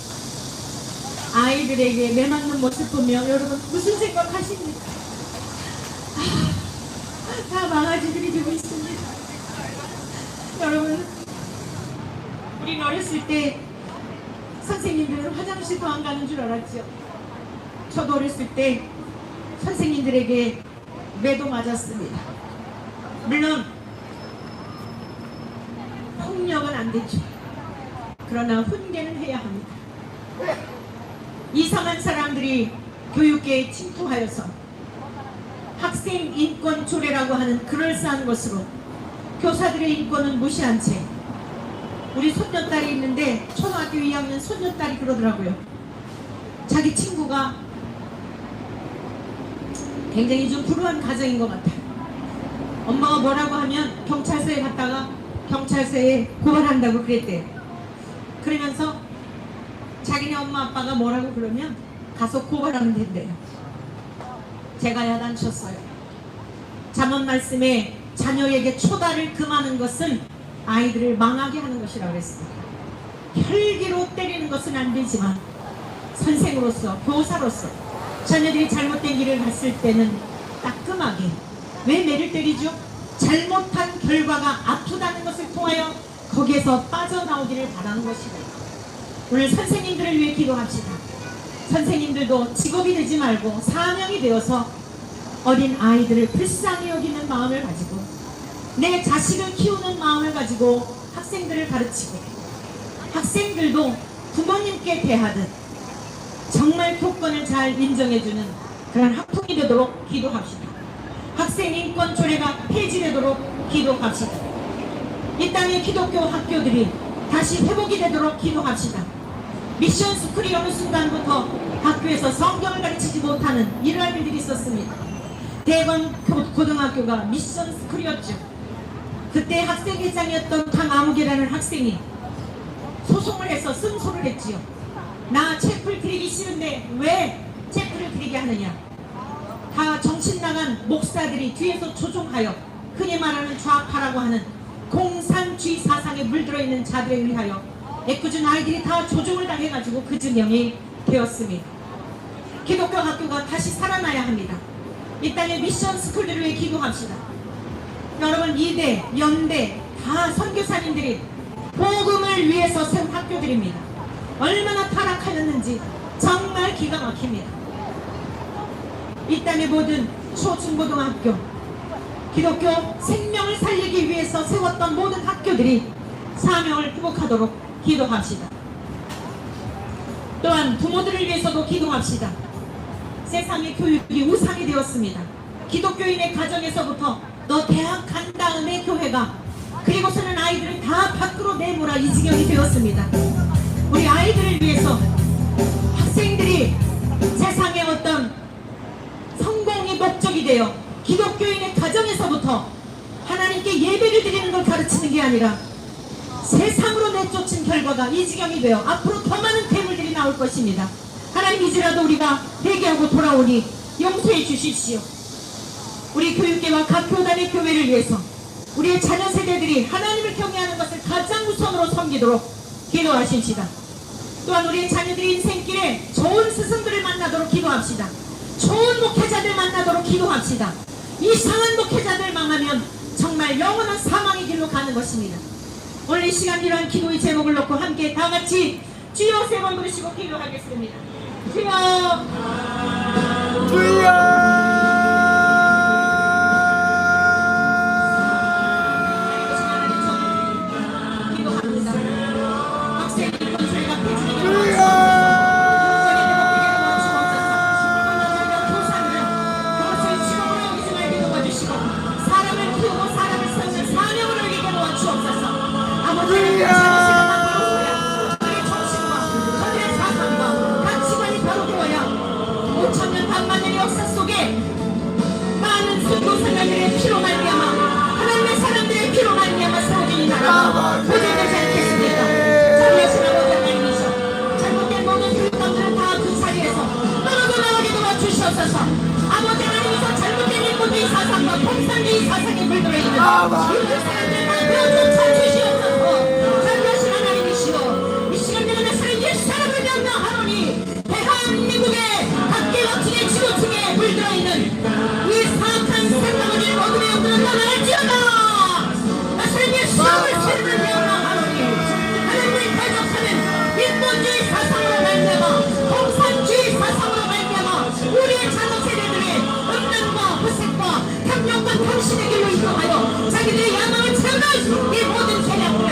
아이들에게 매맞는 모습 보며 여러분 무슨 생각하십니까? 다 망아지들이 되고 있습니다. 여러분 우리는 어렸을 때 선생님들은 화장실도 안 가는 줄 알았죠. 저도 어렸을 때 선생님들에게 매도 맞았습니다. 물론 폭력은 안 되죠. 그러나 훈계는 해야 합니다. 이상한 사람들이 교육계에 침투하여서 학생 인권 조례라고 하는 그럴싸한 것으로 교사들의 인권은 무시한 채 우리 손녀딸이 있는데 초등학교 2학년 손녀딸이 그러더라고요. 자기 친구가 굉장히 좀 불우한 가정인 것 같아요. 엄마가 뭐라고 하면 경찰서에 갔다가 경찰서에 고발한다고 그랬대요. 그러면서 자기네 엄마 아빠가 뭐라고 그러면 가서 고발하면 된대요. 제가 야단쳤어요. 잠언 말씀에 자녀에게 초달을 금하는 것은 아이들을 망하게 하는 것이라고 그랬습니다. 혈기로 때리는 것은 안 되지만 선생으로서 교사로서 자녀들이 잘못된 길을 갔을 때는 따끔하게 왜 매를 때리죠? 잘못한 결과가 아프다는 것을 통하여 거기에서 빠져나오기를 바라는 것이다. 오늘 선생님들을 위해 기도합시다. 선생님들도 직업이 되지 말고 사명이 되어서 어린 아이들을 불쌍히 여기는 마음을 가지고 내 자식을 키우는 마음을 가지고 학생들을 가르치고 학생들도 부모님께 대하듯 정말 교권을 잘 인정해주는 그런 학통이 되도록 기도합시다. 학생 인권 조례가 폐지되도록 기도합시다. 이 땅의 기독교 학교들이 다시 회복이 되도록 기도합시다. 미션 스쿨이 어느 순간부터 학교에서 성경을 가르치지 못하는 이러한 일들이 있었습니다. 대건 고등학교가 미션 스쿨이었죠. 그때 학생회장이었던 강아무개라는 학생이 소송을 해서 승소를 했지요. 나 채플 드리기 싫은데 왜 채플을 드리게 하느냐. 다 정신 나간 목사들이 뒤에서 조종하여 흔히 말하는 좌파라고 하는 공산주의 사상에 물들어 있는 자들에 의하여 애꿎은 아이들이 다 조종을 당해가지고 그 증명이 되었습니다. 기독교 학교가 다시 살아나야 합니다. 이 땅의 미션 스쿨들을 위해 기도합시다. 여러분, 이대, 연대 다 선교사님들이 복음을 위해서 세운 학교들입니다. 얼마나 타락하였는지 정말 기가 막힙니다. 이 땅의 모든 초중고등학교, 기독교 생명을 살리기 위해서 세웠던 모든 학교들이 사명을 회복하도록 기도합시다. 또한 부모들을 위해서도 기도합시다. 세상의 교육이 우상이 되었습니다. 기독교인의 가정에서부터 너 대학 간 다음에 교회가, 그리고서는 아이들을 다 밖으로 내몰아 이 지경이 되었습니다. 우리 아이들을 위해서 학생들이 세상의 어떤 성공의 목적이 되어 기독교인의 가정에서부터 하나님께 예배를 드리는 걸 가르치는 게 아니라 세상으로 내쫓은 결과가 이 지경이 되어 앞으로 더 많은 괴물들이 나올 것입니다. 하나님, 이제라도 우리가 회개하고 돌아오니 용서해 주십시오. 우리 교육계와 각 교단의 교회를 위해서 우리의 자녀 세대들이 하나님을 경외하는 것을 가장 우선으로 섬기도록 기도하십시다. 또한 우리의 자녀들의 인생길에 좋은 스승들을 만나도록 기도합시다. 좋은 목회자들 만나도록 기도합시다. 이상한 목회자들 망하면 정말 영원한 사망의 길로 가는 것입니다. 오늘 이 시간 이러한 기도의 제목을 놓고 함께 다같이 주여 세 번 부르시고 기도하겠습니다. 주여, 주여. 사람들의 피로 말미암아, 하나님의 사람들의 피로 말미암아 세워진 이 나라가 고정되지 않겠습니까? 자비하신 아버지 하나님이시여, 잘못된 모든 교육감들은 다 그 자리에서 떨어져 나오게 도와주시옵소서. 아버지 하나님이서 잘못된 인본주의 사상과 공산주의 사상에 물들어 있는 이런 사람들 다 내어쫓아 주시옵소서. 자비하신 하나님이시여, 이 시간 내가 나서는 옛사람을 명령하노니 대한민국의 각계각층의 지도층에 물들어 있는 이 사악한 생각을 가진 어둠의 영들은 나가지어다. 나서는 옛사람을 세르는 명령하노니 하나님의 대적하는 인본주의 사상으로 말미암아 공산주의 사상으로 말미암아 우리의 자녀 세대들의 음란과 불색과 탐욕과 탐심의 길로 이동하여 자기들의 야망을 채우는 이 모든 세력들은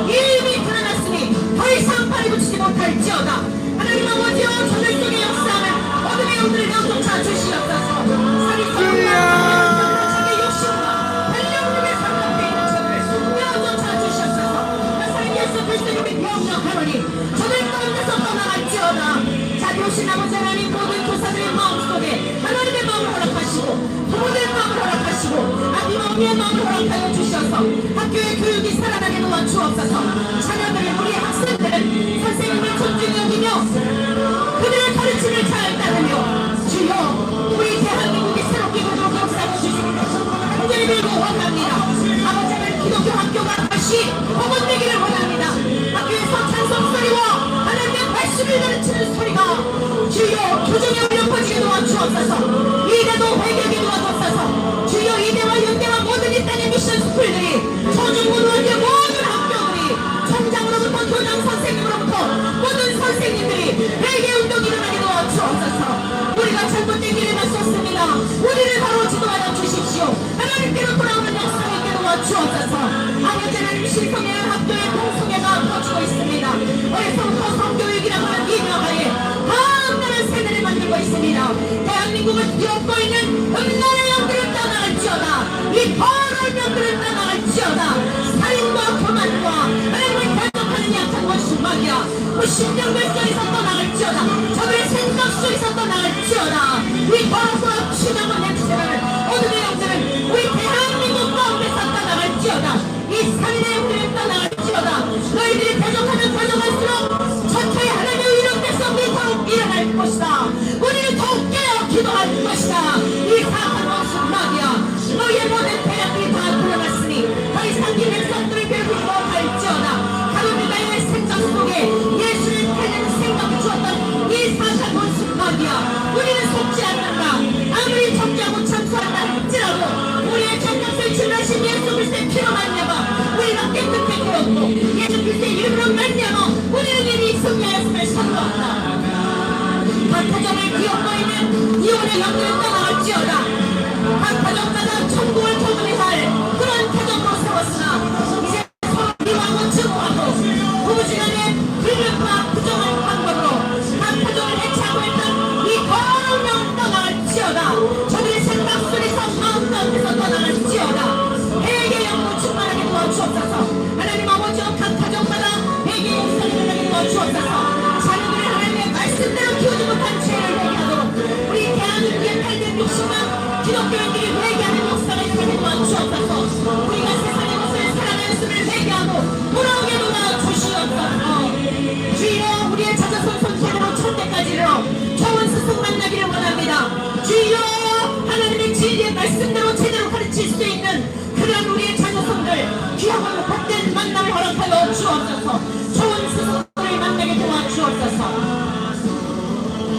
이미 드러났으니 더 이상 발이 붙이지 못할지어다. 하나님 아버지여, 저들 속의 역사하는 어둠의 영들을 내어쫓아 주시옵소서. 사리사욕과 자기 욕심과 권력력에 상관되어 있는 저들을 내어쫓아 주시옵소서. 나사는 예수 그리스도님의 명령하노니 저들 가운데서 떠나갈지어다. 자비오신 아버지 하나님, 모든 교사들의 마음속에 하나님의 마음을 허락하시고 부모들의 마음을 허락하시고 아비마음의 마음을 허락하여 주셔서 학교의 교육이 살아나게 도와주옵소서. 자녀들은, 우리 학생들은 선생님을 존중히 여기며 그들의 가르침을 잘 따르며 주여, 우리 대한민국이 새롭게 가도록 역사해 주시는 것을 간절히 빌고 원합니다. 아버지 하나님, 기독교 학교가 다시 복원되기를 원합니다. 학교에서 찬송 소리와 하나님의 말씀을 가르치는 소리가 주여 교정에 울려 퍼지게 도와주옵소서. 이대도 회개하게 도와주옵소서. 주여, 이대와 연대와 모든 이 땅의 미션 스쿨들이 초중고등학교 모든 학교들이 총장으로부터 교장 선생님으로부터 모든 선생님들이 회개운동이 일어나게 도와주옵소서. 우리가 잘못된 길에 맞섰습니다. 우리를 바로 지도하여 주십시오. 하나님께로 돌아오는 역사에 있게 도와주옵소서. 아버지 하나님, 신성의 학교의 동성애가 퍼지고 있습니다. 심령들 속에서 떠나갈지어다. 저들의 생각 속에서 떠나갈지어다. 우리 더러운 추정과 냄새를 어둠의 영들을 우리 대한민국 가운데서 떠나갈지어다. 이 살인의 영들을 떠나갈지어다. 너희들이 대적하면 대적할수록 천천히 하나님의 이름 속에 더욱 일어날 것이다. 우리는 더욱 깨어 기도할 것이다. 이 사악한 원수마귀야, 너희의 모든 대략이 다 불어났으니 더 이상 이 백성들을 괴롭히지 못할지어다. 가로미가의 생각 속에 예수를 패는 생각을 주었던 이 사악한 원수마귀야, 우리는 속지 않는다. 아무리 정죄하고 참수한다 할지라도 우리의 전력을 질러신 예수 그리스도의 피로 말미암아 우리가 깨끗게 되었고 예수 그리스도의 이름으로 말미암아 우리는 이미 승리하였음을 선포한다. 박하정을 기억거리는 이혼의 영들을 떠나갈지어다. 박하정마다 천국을 도전해할 그런 태정으로 세웠으나 이제 서로 미워하고 증오하고 부부지간에 불륜과 부정한 방법으로 박하정을 해체하고 있던 이 더러운 영을 떠나갈지어다. 저들의 생각 속에서 마음 가운데서 떠나갈지어다. 회개의 영으로 충만하게 도와주옵소서. 하나님 아버지여, 각 가정마다 회개의 역사를 일어나게 도와주옵소서. 자녀들의 하나님의 말씀대로 키우지 못한 죄를 회개하도록 우리 대한민국의 860만 기독교인들이 회개하는 역사가 일어나게 도와주옵소서. 우리가 세상의 것을 살아냈음을 회개하고 돌아오게 도와주시옵소서. 주여, 우리의 자녀손 손편으로 천대까지 이르러 좋은 스승 만나기를 원합니다. 주여, 하나님의 진리의 말씀대로 제대로 가르칠 수 있는 그런 우리의 자녀손들 귀하고 복된 만남을 허락하여 주옵소서. 좋은 스승들을 만나게 도와주옵소서.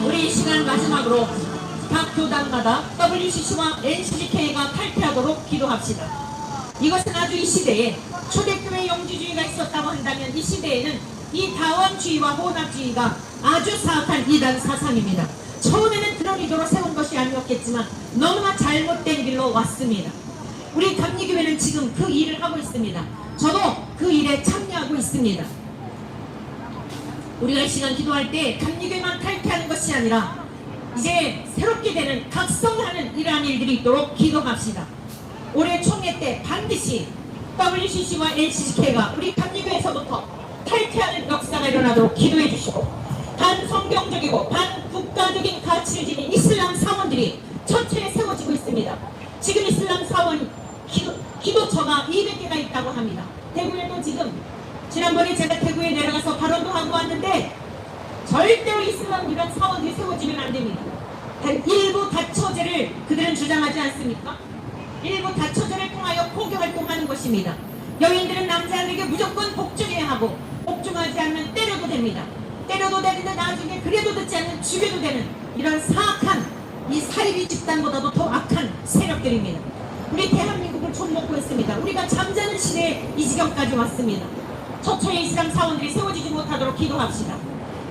우리 이 시간 마지막으로 각 교단마다 WCC와 NCGK가 탈퇴하도록 기도합시다. 이것은 아주 이 시대에 초대교회 영지주의가 있었다고 한다면 이 시대에는 이 다원주의와 혼합주의가 아주 사악한 이단 사상입니다. 처음에는 그런 의도로 세운 것이 아니었겠지만 너무나 잘못된 길로 왔습니다. 우리 감리교회는 지금 그 일을 하고 있습니다. 저도 그 일에 참여하고 있습니다. 우리가 이 시간 기도할 때 감리교회만 탈퇴하는 것이 아니라 이제 새롭게 되는 각성하는 이러한 일들이 있도록 기도합시다. 올해 총회 때 반드시 WCC와 NCGK가 우리 감리교회에서부터 탈퇴하는 역사가 일어나도록 기도해 주시고, 반성경적이고 반국가적인 가치를 지닌 이슬람 사원들이 천천히 세워지고 있습니다. 지금 이슬람 사원 기도처가 200개가 있다고 합니다. 대구에도 지금 지난번에 제가 대구에 내려가서 발언도 하고 왔는데 절대로 이슬람 기반 사원들이 세워지면 안 됩니다. 단 일부 다처제를 그들은 주장하지 않습니까? 일부 다처제를 통하여 포교 활동하는 것입니다. 여인들은 남자들에게 무조건 복종해야 하고 복종하지 않으면 때려도 됩니다. 때려도 되는데 나중에 그래도 듣지 않으면 죽여도 되는 이런 사악한 이 사이비 집단보다도 더 악한 세력들입니다. 우리 대한민국을 좀먹고 있습니다. 우리가 잠자는 시대에 이 지경까지 왔습니다. 처처의 이슬람 사원들이 세워지지 못하도록 기도합시다.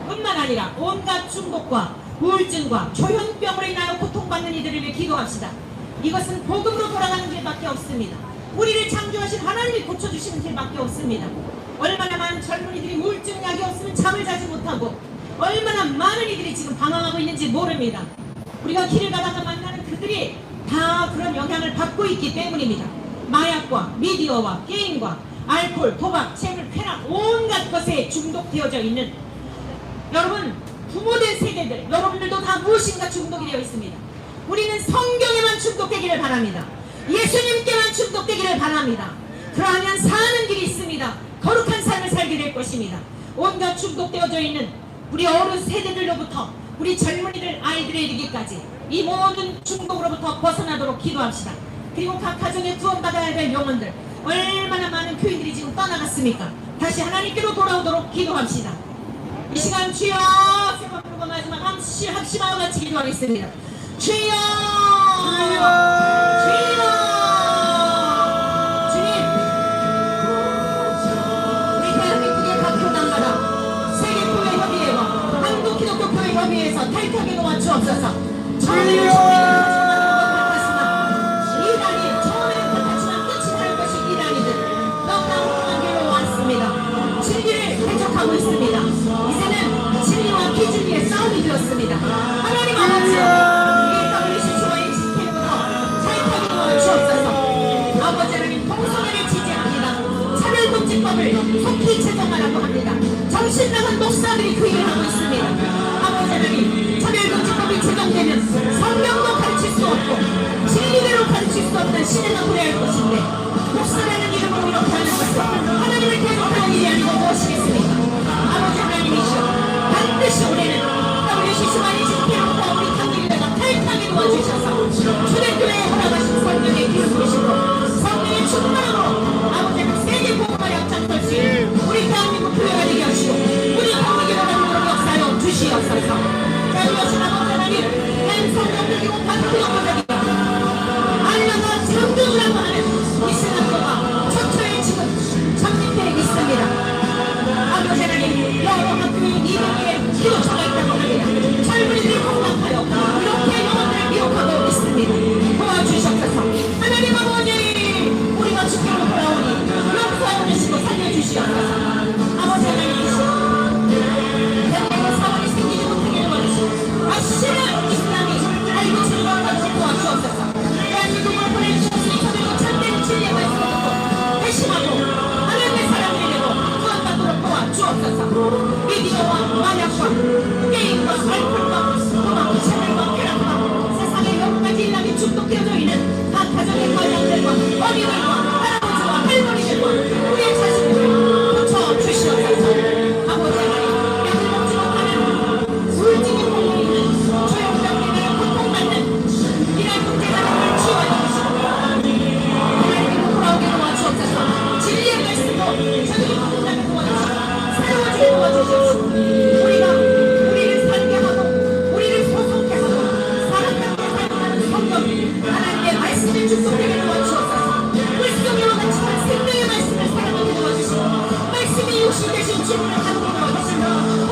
뿐만 아니라 온갖 중독과 우울증과 조현병으로 인하여 고통받는 이들을 위해 기도합시다. 이것은 복음으로 돌아가는 길밖에 없습니다. 우리를 창조하신 하나님이 고쳐주시는 길밖에 없습니다. 얼마나 많은 젊은이들이 우울증 약이 없으면 잠을 자지 못하고 얼마나 많은 이들이 지금 방황하고 있는지 모릅니다. 우리가 길을 가다가 만나는 그들이 다 그런 영향을 받고 있기 때문입니다. 마약과 미디어와 게임과 알코올, 도박, 재물, 쾌락 온갖 것에 중독되어져 있는 여러분, 부모된 세대들, 여러분들도 다 무엇인가 중독이 되어 있습니다. 우리는 성경에만 중독되기를 바랍니다. 예수님께만 중독되기를 바랍니다. 그러하면 사는 길이 있습니다. 거룩한 삶을 살게 될 것입니다. 온갖 중독되어져 있는 우리 어른 세대들로부터 우리 젊은이들, 아이들에 이르기까지 이 모든 중독으로부터 벗어나도록 기도합시다. 그리고 각 가정에 구원받아야 될 영혼들, 얼마나 많은 교인들이 지금 떠나갔습니까? 다시 하나님께로 돌아오도록 기도합시다. 이 시간 주여, 세번 부르고 마지막 합심하고 같이 기도하겠습니다. 주여, 주여, 주여. 주님, 우리 대한민국의 각 교단마다 세계교회협의회와 한국기독교교회협의회에서 탈퇴하게 도와주옵소서. 처음에는 이단이 처음에는 같았지만 끝이 날 것이 이단이들 너무나 엉뚱한 길로 왔습니다. 진리를 대적하고 있습니다. 이제는 진리와 비진리의 싸움이 되었습니다. 하나님 아버지, WCC와 NCT로부터 탈퇴하게 도와주옵소서. 아버지 하나님, 동성애를 지지합니다. 차별금지법을 속히 제정하라고 합니다. 신랑한 목사들이 그 일을 하고 있습니다. 아버지 하나님, 차별금지법이 제정되면 성경도 가르칠 수 없고 진리대로 가르칠 수 없는 신앙을 그래야 할 것인데 목사라는 이름으로 이렇게 하는 것은 하나님을 대적하는 일이 아니고 무엇이겠습니까? 아버지 하나님이시여, 반드시 올해는 WCC만이 집회로부터 우리 강일대가 탈탈하게 도와주셔서 초대교회에 허락하신 성령의 기름 부으시고 성령의 충만함으로 아버지는 세계 복음을 앞장설 수 있는 우리 대한민국 교회가 되게 하시고 우리 한국교회가 역사하여 주시옵소서. 자, 이것은 아버지 하나님, 한 성령적이고 반대적이고 알라가 창조주라고 하는 이 신학교가 처처에 지금 창립되어 있습니다. 아버지 하나님, 여러 학교에 200개의 기도처가 있다고 합니다. 젊은이들이 공감하여 이렇게 영혼들을 미혹하고 있습니다. 도와주셔서 하나님 아버지, 우리가 주께로 돌아오니 용서하여 주시고 살려주시옵소서. 아버지 하나님이시여, 대한민국 사원이 생기지 못하게 도와주시고 다시는 이슬람이 알고 즐거워하시고 도와주옵소서. 대한민국을 보내주셨으니 저들도 참된 진리의 말씀을 듣고 회심하고 하나님의 사랑을 내고 구원받도록 도와주옵소서. 미디어와 마약과 게임과 알코올과 도박, 채널과 쾌락과 세상의 여러 가지 일람이 중독되어져 있는 각 가정의 가장들과 어린이들과 할아버지와 할머니들과 우리의 자식들을 고쳐주시옵소서. 아버지 하나님, 약을 먹지 못하는 우울증에 걸려있는 조용병들을 고통받는 이런 문제자들을 치워주시고 하나님이 돌아오게 도와주옵소서. 진리의 말씀도 저들이 거듭나게 도와주시고 새로워지게 도와주시옵소서. 우리가 우리를 살게 하고 우리를 소속게 하고 사랑하게 사용하는 성경 하나님의 말씀을 축복되게 도와주옵소서. 물속에와 같이 생명의 말씀을 사랑하게 도와주시고 말씀이 육신 되신 주님을 함께 도와주시고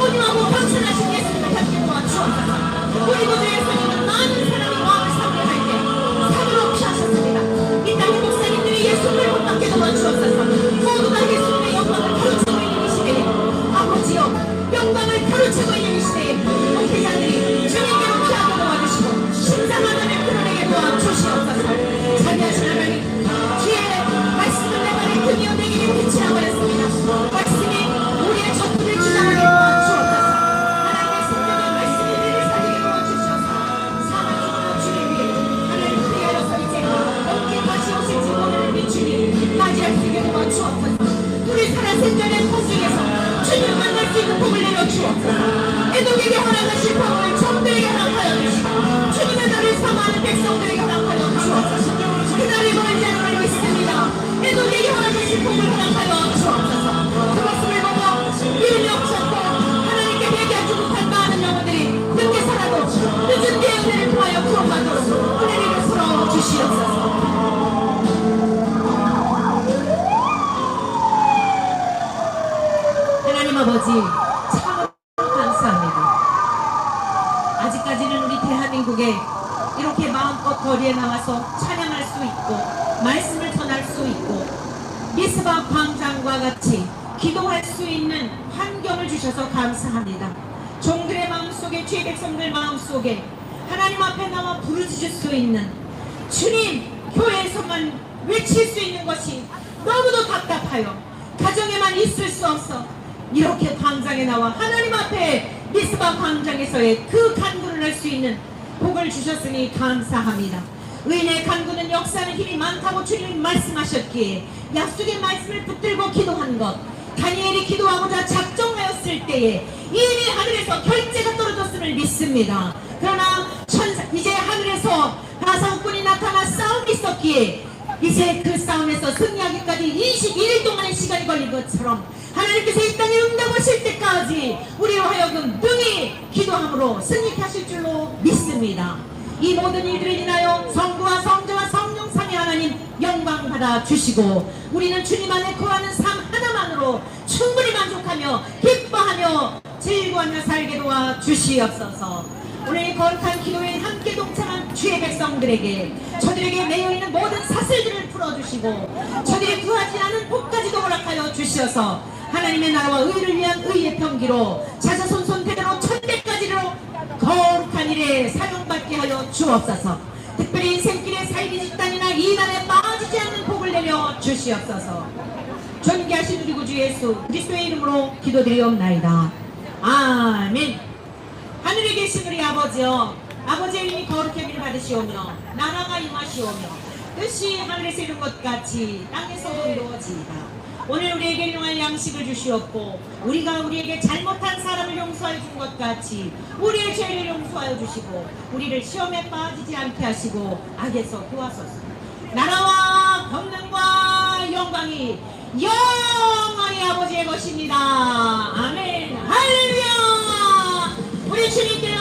온유하고 겸손하신 예수님을 함께 도와주옵소서. 우리 구주에서 있는 많은 사람이 마음을 상게 할 때 산으로 피하셨습니다. 이 땅의 목사님들이 예수님을 못 받게 도와주옵소서. 모두가 예수님의 영광을 가르치고 있는 이 시대에 아버지여, 영광을 가르치고 있는 이 시대에 목회자들이 주님께로 피하게 도와주시고 신상하나를 끌어내게 도와주시옵소서. 자비하신 하나님, 주의 말씀을 내 발에 금이어 내 길에 빛이라 버렸습니다. 말씀이 우리의 전투를 주장하게 도와주옵소서. 하나님의 생명의 말씀이 우리를 살리게 도와주셔서 사랑으로 주를 위해 하나님 그리하여서 이제 어깨 다시 오실 증거를 비추니 맞이할 수 있게 도와주옵소서. 우리 살아생전의 공중에서 주님을 만날 수 있는 복을 내려주옵소서. 애독에게 허락하신 복을 종들에게 허락하여 주시고 주님의 날을 사모하는 백성들에게 허락하여 주옵소서. 그날이 멀지 않아 알고 있습니다. 애독에게 허락하신 복을 허락하여 주옵소서. 그것을 보고 이름이 없었고 하나님께 회개하지 못한 많은 영혼들이 늦게 살아도 늦은 뒤에 은혜를 통하여 구원받도록 은혜를 베풀어 주시옵소서. 하나님 아버지, 참으로 감사합니다. 아직까지는 우리 대한민국에 이렇게 마음껏 거리에 나와서 찬양할 수 있고 말씀을 전할 수 있고 미스바 광장과 같이 기도할 수 있는 환경을 주셔서 감사합니다. 종들의 마음속에, 주의 백성들 마음속에 하나님 앞에 나와 부르짖을 수 있는 주님, 교회에서만 외칠 수 있는 것이 너무도 답답하여 가정에만 있을 수 없어 이렇게 광장에 나와 하나님 앞에 미스바 광장에서의 그 간구를 할 수 있는 복을 주셨으니 감사합니다. 의인의 간구는 역사하는 힘이 많다고 주님이 말씀하셨기에 약속의 말씀을 붙들고 기도한 것, 다니엘이 기도하고자 작정하였을 때에 이미 하늘에서 결제가 떨어졌음을 믿습니다. 그러나 이제 하늘에서 바사국군이 나타나 싸움이 있었기에 이제 그 싸움에서 승리하기까지 21일 동안의 시간이 걸린 것처럼 하나님께서 이 땅에 응답하실 때까지 우리로 하여금 능히 기도함으로 승리케 하실 줄로 믿습니다. 이 모든 일들을 인하여 성부와 성자와 성령 삼위 하나님 영광 받아 주시고 우리는 주님 안에 거하는 삶 하나만으로 충분히 만족하며 기뻐하며 즐거워하며 살게 도와 주시옵소서. 오늘 거룩한 기도에 함께 동참한 주의 백성들에게 저들에게 매여있는 모든 사슬들을 풀어주시고 저들이 구하지 않은 복까지도 허락하여 주시어서 하나님의 나라와 의를 위한 의의 평기로 자자손손 대대로 천대까지로 거룩한 일에 사용받게 하여 주옵소서. 특별히 인생길의 사이비 집단이나 이단에 빠지지 않는 복을 내려 주시옵소서. 존귀하신 우리 구주 예수 그리스도의 이름으로 기도드리옵나이다. 아멘. 하늘에 계신 우리 아버지여, 아버지의 이름이 거룩히 여김을 받으시오며 나라가 임하시오며 뜻이 하늘에서 이룬 것 같이 땅에서도 이루어지이다. 오늘 우리에게 일용할 양식을 주시옵고 우리가 우리에게 잘못한 사람을 용서해 준 것 같이 우리의 죄를 용서하여 주시고 우리를 시험에 빠지지 않게 하시고 악에서 구하소서. 나라와 권능과 영광이 영원히 아버지의 것입니다. 아멘. 할렐루야. 우리 주님께